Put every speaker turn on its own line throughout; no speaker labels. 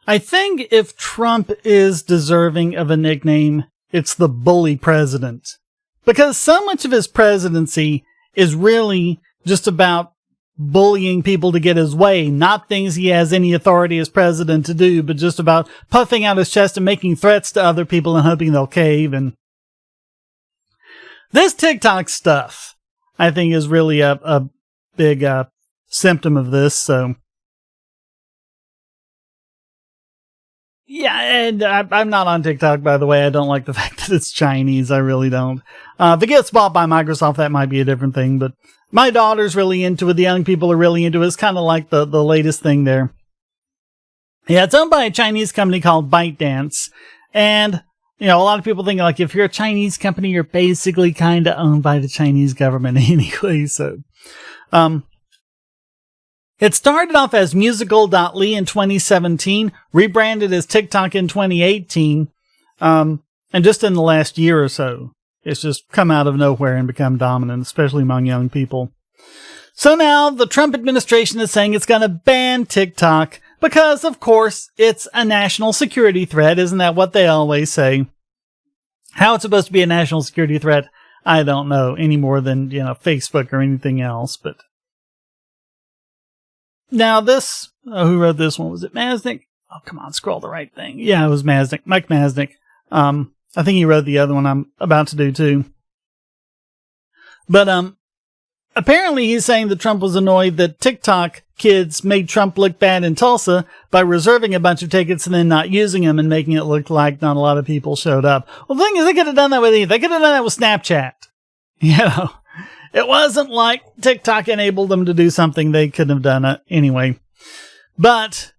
I think if Trump is deserving of a nickname, it's the bully president. Because so much of his presidency is really just about bullying people to get his way, not things he has any authority as president to do, but just about puffing out his chest and making threats to other people and hoping they'll cave. And this TikTok stuff, I think, is really a big symptom of this. So, yeah, and I'm not on TikTok, by the way. I don't like the fact that it's Chinese. I really don't. If it gets bought by Microsoft, that might be a different thing. But my daughter's really into it. The young people are really into it. It's kind of like the latest thing there. Yeah, it's owned by a Chinese company called ByteDance. And, you know, a lot of people think, like, if you're a Chinese company, you're basically kind of owned by the Chinese government anyway. So, it started off as Musical.ly in 2017, rebranded as TikTok in 2018, and just in the last year or so, it's just come out of nowhere and become dominant, especially among young people. So now the Trump administration is saying it's going to ban TikTok because, of course, it's a national security threat. Isn't that what they always say? How it's supposed to be a national security threat, I don't know, any more than, you know, Facebook or anything else, but... Now this, who wrote this one? Was it Masnick? Oh, come on, scroll the right thing. Yeah, it was Masnick, Mike Masnick. I think he wrote the other one I'm about to do too. But, apparently he's saying that Trump was annoyed that TikTok kids made Trump look bad in Tulsa by reserving a bunch of tickets and then not using them and making it look like not a lot of people showed up. Well, the thing is, they could have done that with anything. They could have done that with Snapchat. You know? It wasn't like TikTok enabled them to do something they couldn't have done anyway. But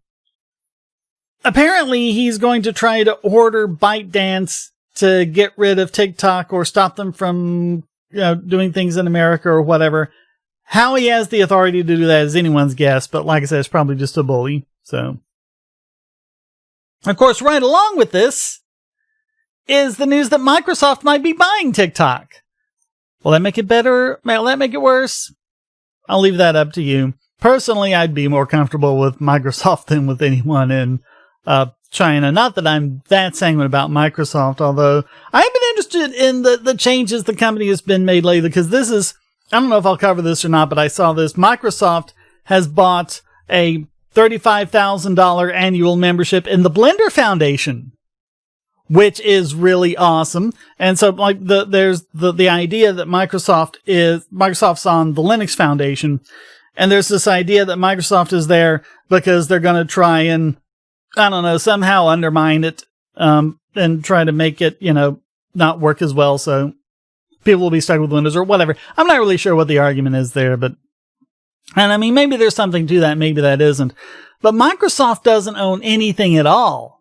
apparently he's going to try to order ByteDance to get rid of TikTok or stop them from, you know, doing things in America or whatever. How he has the authority to do that is anyone's guess, but like I said, it's probably just a bully. So, of course, right along with this is the news that Microsoft might be buying TikTok. Will that make it better? Will that make it worse? I'll leave that up to you. Personally, I'd be more comfortable with Microsoft than with anyone in China. Not that I'm that sanguine about Microsoft, although I've been interested in the changes the company has been made lately, because this is, I don't know if I'll cover this or not, but I saw this. Microsoft has bought a $35,000 annual membership in the Blender Foundation, which is really awesome. And so, like, there's the idea that Microsoft's on the Linux Foundation, and there's this idea that Microsoft is there because they're going to try and, I don't know, somehow undermine it, and try to make it, you know, not work as well, so people will be stuck with Windows or whatever. I'm not really sure what the argument is there, but, and I mean, maybe there's something to that, maybe that isn't. But Microsoft doesn't own anything at all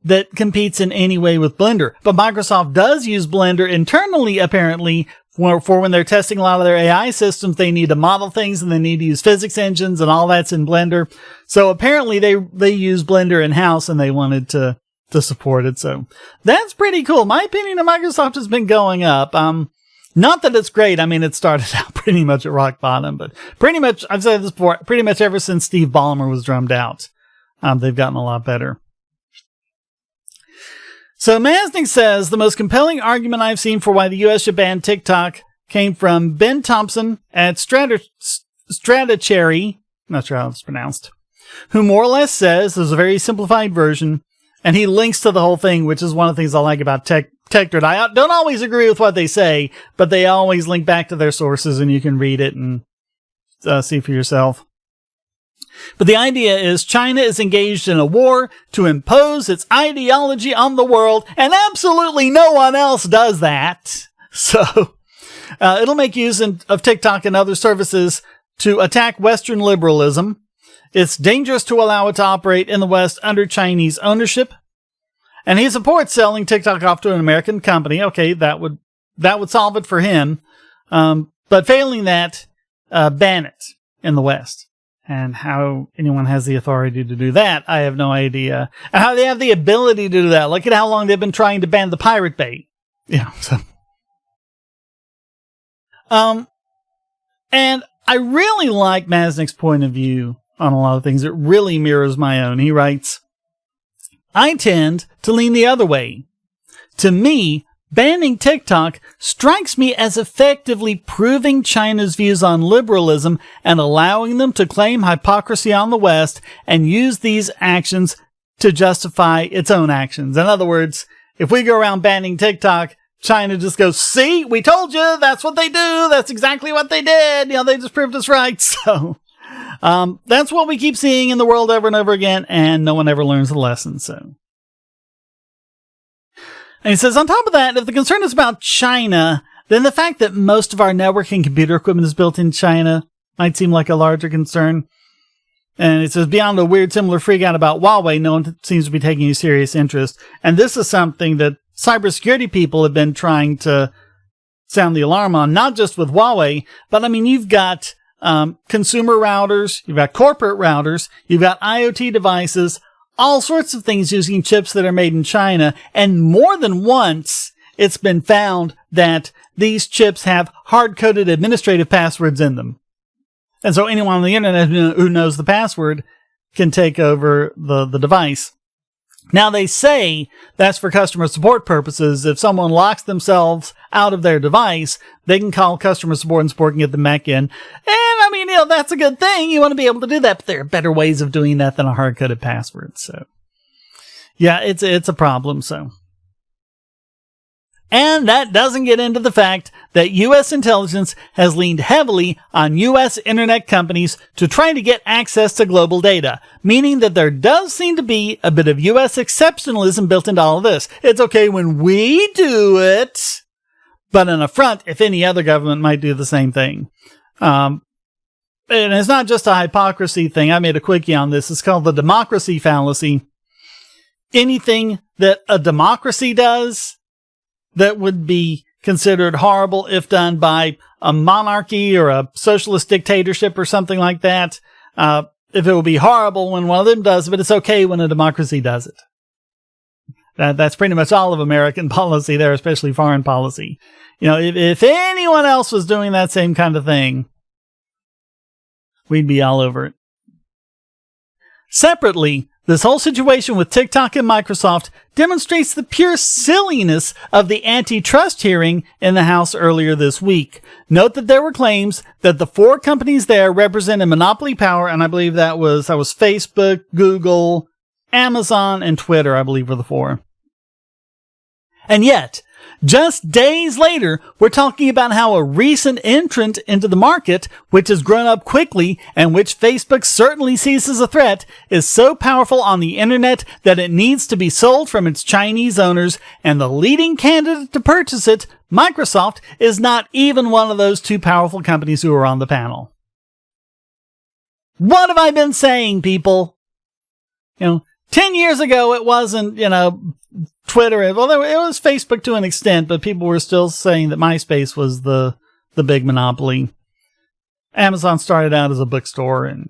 that competes in any way with Blender. But Microsoft does use Blender internally, apparently, for when they're testing a lot of their AI systems. They need to model things and they need to use physics engines, and all that's in Blender. So apparently they use Blender in-house and they wanted to support it. So that's pretty cool. My opinion of Microsoft has been going up. Not that it's great. I mean, it started out pretty much at rock bottom, but pretty much, I've said this before, pretty much ever since Steve Ballmer was drummed out, they've gotten a lot better. So Masnick says, the most compelling argument I've seen for why the U.S. should ban TikTok came from Ben Thompson at Stratacherry, not sure how it's pronounced, who more or less says, there's a very simplified version, and he links to the whole thing, which is one of the things I like about TechDirt. I don't always agree with what they say, but they always link back to their sources, and you can read it and see for yourself. But the idea is China is engaged in a war to impose its ideology on the world, and absolutely no one else does that. So it'll make use of TikTok and other services to attack Western liberalism. It's dangerous to allow it to operate in the West under Chinese ownership. And he supports selling TikTok off to an American company. Okay, that would solve it for him. But failing that, ban it in the West. And how anyone has the authority to do that, I have no idea. And how they have the ability to do that. Look at how long they've been trying to ban the Pirate Bay. Yeah. So. And I really like Masnick's point of view on a lot of things. It really mirrors my own. He writes, I tend to lean the other way. To me, banning TikTok strikes me as effectively proving China's views on liberalism and allowing them to claim hypocrisy on the West and use these actions to justify its own actions. In other words, if we go around banning TikTok, China just goes, see, we told you, that's what they do. That's exactly what they did. They just proved us right. So, that's what we keep seeing in the world over and over again, and no one ever learns the lesson, so. And he says, on top of that, if the concern is about China, then the fact that most of our network and computer equipment is built in China might seem like a larger concern. And it says, beyond a weird similar freak out about Huawei, no one seems to be taking a serious interest. And this is something that cybersecurity people have been trying to sound the alarm on, not just with Huawei, but I mean, you've got consumer routers, you've got corporate routers, you've got IoT devices, all sorts of things using chips that are made in China. And more than once, it's been found that these chips have hard-coded administrative passwords in them. And so anyone on the internet who knows the password can take over the device. Now, they say that's for customer support purposes. If someone locks themselves out of their device, they can call customer support and support can get them back in. And I mean, that's a good thing. You want to be able to do that, but there are better ways of doing that than a hard-coded password. So, yeah, it's a problem. So, and that doesn't get into the fact that U.S. intelligence has leaned heavily on U.S. internet companies to try to get access to global data, meaning that there does seem to be a bit of U.S. exceptionalism built into all of this. It's okay when we do it, but an affront if any other government might do the same thing. And it's not just a hypocrisy thing. I made a quickie on this. It's called the democracy fallacy. Anything that a democracy does that would be considered horrible if done by a monarchy or a socialist dictatorship or something like that. If it would be horrible when one of them does it, but it's okay when a democracy does it. That's pretty much all of American policy there, especially foreign policy. If anyone else was doing that same kind of thing, we'd be all over it. Separately, this whole situation with TikTok and Microsoft demonstrates the pure silliness of the antitrust hearing in the House earlier this week. Note that there were claims that the four companies there represented monopoly power, and I believe that was Facebook, Google, Amazon, and Twitter, I believe were the four. And yet, just days later, we're talking about how a recent entrant into the market, which has grown up quickly and which Facebook certainly sees as a threat, is so powerful on the internet that it needs to be sold from its Chinese owners, and the leading candidate to purchase it, Microsoft, is not even one of those two powerful companies who are on the panel. What have I been saying, people? 10 years ago, it wasn't, Twitter. Well, it was Facebook to an extent, but people were still saying that MySpace was the big monopoly. Amazon started out as a bookstore, and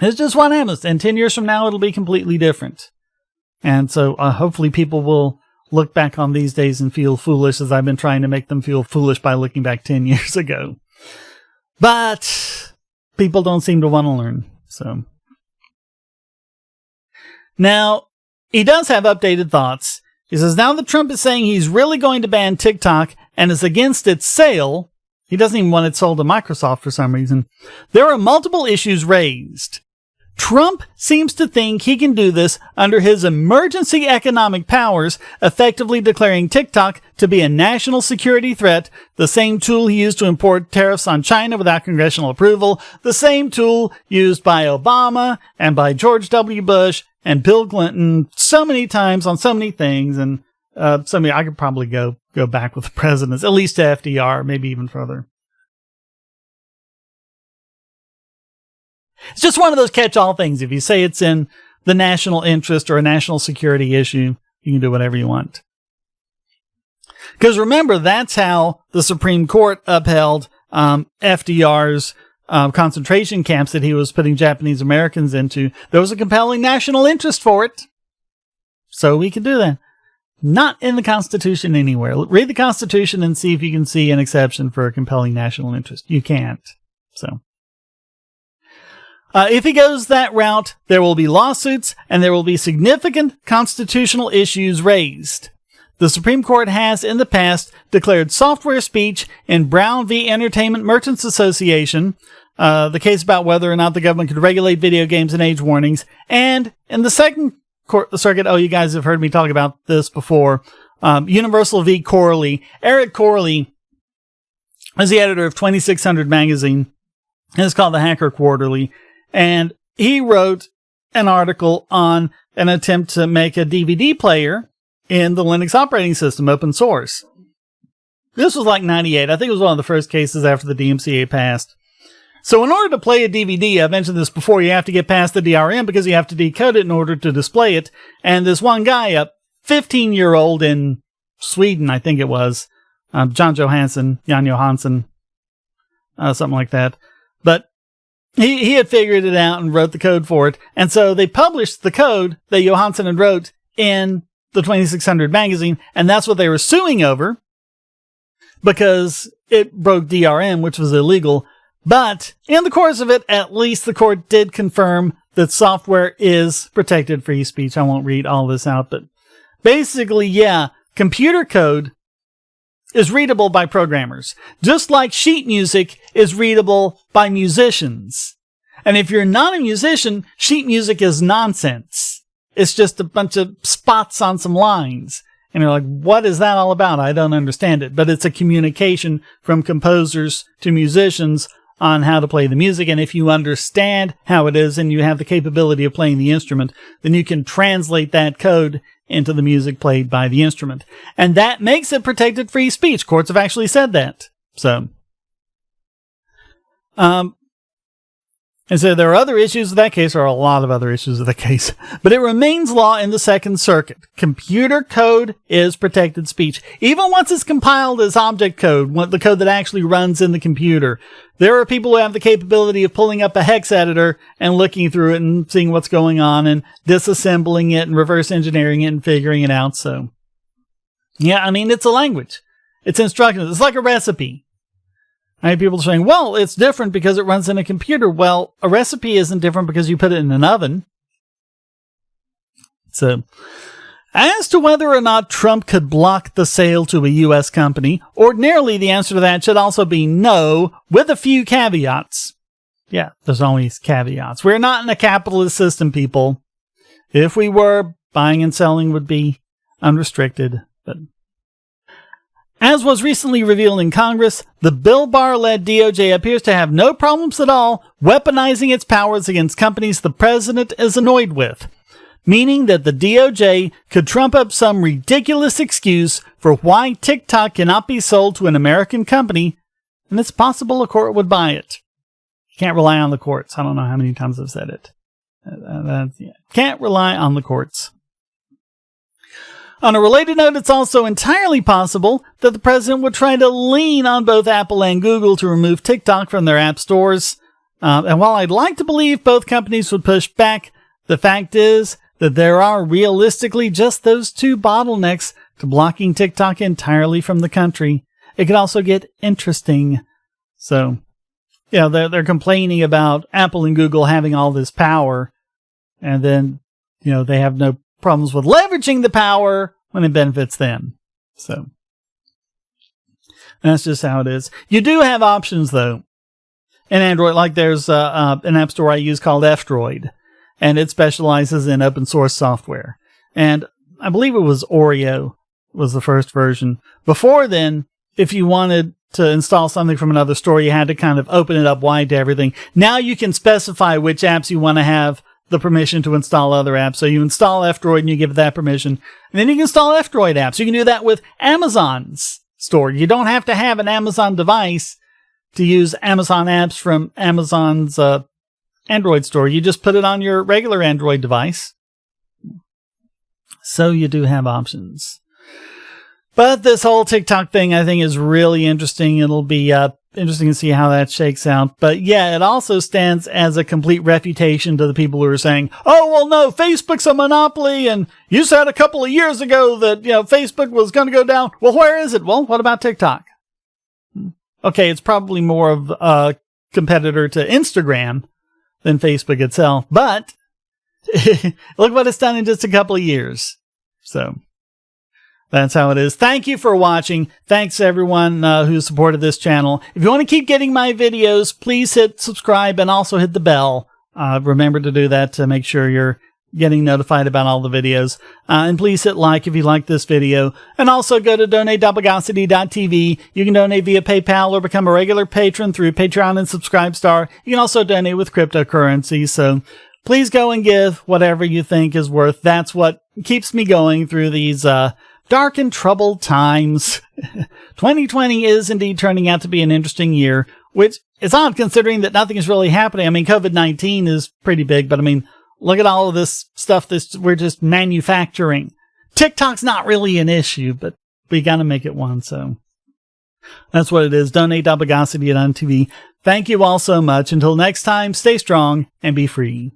it's just what happens. And 10 years from now, it'll be completely different. And so hopefully people will look back on these days and feel foolish, as I've been trying to make them feel foolish by looking back 10 years ago. But people don't seem to want to learn. So now, he does have updated thoughts. He says, now that Trump is saying he's really going to ban TikTok and is against its sale, he doesn't even want it sold to Microsoft for some reason, there are multiple issues raised. Trump seems to think he can do this under his emergency economic powers, effectively declaring TikTok to be a national security threat, the same tool he used to import tariffs on China without congressional approval, the same tool used by Obama and by George W. Bush and Bill Clinton so many times on so many things. And I could probably go back with the presidents, at least to FDR, maybe even further. It's just one of those catch-all things. If you say it's in the national interest or a national security issue, you can do whatever you want. Because remember, that's how the Supreme Court upheld FDR's concentration camps that he was putting Japanese Americans into. There was a compelling national interest for it. So we can do that. Not in the Constitution anywhere. Read the Constitution and see if you can see an exception for a compelling national interest. You can't. So. If he goes that route, there will be lawsuits and there will be significant constitutional issues raised. The Supreme Court has in the past declared software speech in Brown v. Entertainment Merchants Association, the case about whether or not the government could regulate video games and age warnings, and in the Second Circuit, you guys have heard me talk about this before, Universal v. Corley. Eric Corley is the editor of 2600 magazine, and it's called the Hacker Quarterly, and he wrote an article on an attempt to make a DVD player in the Linux operating system, open source. This was like 98. I think it was one of the first cases after the DMCA passed. So in order to play a DVD, I've mentioned this before, you have to get past the DRM because you have to decode it in order to display it. And this one guy, a 15-year-old in Sweden, I think it was, Jan Johansson, something like that. But he had figured it out and wrote the code for it. And so they published the code that Johansson had wrote in the 2600 magazine, and that's what they were suing over because it broke DRM, which was illegal. But in the course of it, at least the court did confirm that software is protected free speech. I won't read all this out, but basically, yeah, computer code is readable by programmers, just like sheet music is readable by musicians. And if you're not a musician, sheet music is nonsense. It's just a bunch of spots on some lines. And you're like, what is that all about? I don't understand it. But it's a communication from composers to musicians on how to play the music. And if you understand how it is and you have the capability of playing the instrument, then you can translate that code into the music played by the instrument. And that makes it protected free speech. Courts have actually said that. So, and so there are other issues with that case, or a lot of other issues with the case, but it remains law in the Second Circuit. Computer code is protected speech. Even once it's compiled as object code, the code that actually runs in the computer, there are people who have the capability of pulling up a hex editor and looking through it and seeing what's going on and disassembling it and reverse engineering it and figuring it out. So, yeah, I mean, it's a language. It's instructions. It's like a recipe. I have people saying, well, it's different because it runs in a computer. Well, a recipe isn't different because you put it in an oven. So, as to whether or not Trump could block the sale to a U.S. company, ordinarily the answer to that should also be no, with a few caveats. Yeah, there's always caveats. We're not in a capitalist system, people. If we were, buying and selling would be unrestricted, but as was recently revealed in Congress, the Bill Barr-led DOJ appears to have no problems at all weaponizing its powers against companies the president is annoyed with, meaning that the DOJ could trump up some ridiculous excuse for why TikTok cannot be sold to an American company, and it's possible a court would buy it. You can't rely on the courts. I don't know how many times I've said it. Can't rely on the courts. On a related note, it's also entirely possible that the president would try to lean on both Apple and Google to remove TikTok from their app stores. And while I'd like to believe both companies would push back, the fact is that there are realistically just those two bottlenecks to blocking TikTok entirely from the country. It could also get interesting. So, yeah, they're complaining about Apple and Google having all this power, and then, they have no problems with leveraging the power when it benefits them. So that's just how it is. You do have options though in Android. Like there's an app store I use called F-Droid, and it specializes in open source software. And I believe it was Oreo was the first version. Before then, if you wanted to install something from another store, you had to kind of open it up wide to everything. Now you can specify which apps you want to have the permission to install other apps. So you install F-Droid and you give it that permission. And then you can install F-Droid apps. You can do that with Amazon's store. You don't have to have an Amazon device to use Amazon apps from Amazon's Android store. You just put it on your regular Android device. So you do have options. But this whole TikTok thing, I think, is really interesting. It'll be interesting to see how that shakes out. But yeah, it also stands as a complete refutation to the people who are saying, oh, well, no, Facebook's a monopoly. And you said a couple of years ago that, Facebook was going to go down. Well, where is it? Well, what about TikTok? Okay, it's probably more of a competitor to Instagram than Facebook itself. But look what it's done in just a couple of years. So that's how it is. Thank you for watching. Thanks everyone who supported this channel. If you want to keep getting my videos, please hit subscribe and also hit the bell. Remember to do that to make sure you're getting notified about all the videos. And please hit like if you like this video. And also go to donate.bogosity.tv. You can donate via PayPal or become a regular patron through Patreon and Subscribestar. You can also donate with cryptocurrency. So please go and give whatever you think is worth. That's what keeps me going through these dark and troubled times. 2020 is indeed turning out to be an interesting year, which is odd considering that nothing is really happening. I mean, COVID-19 is pretty big, but I mean, look at all of this stuff that we're just manufacturing. TikTok's not really an issue, but we got to make it one. So that's what it is. Donate.bogosity.tv. Thank you all so much. Until next time, stay strong and be free.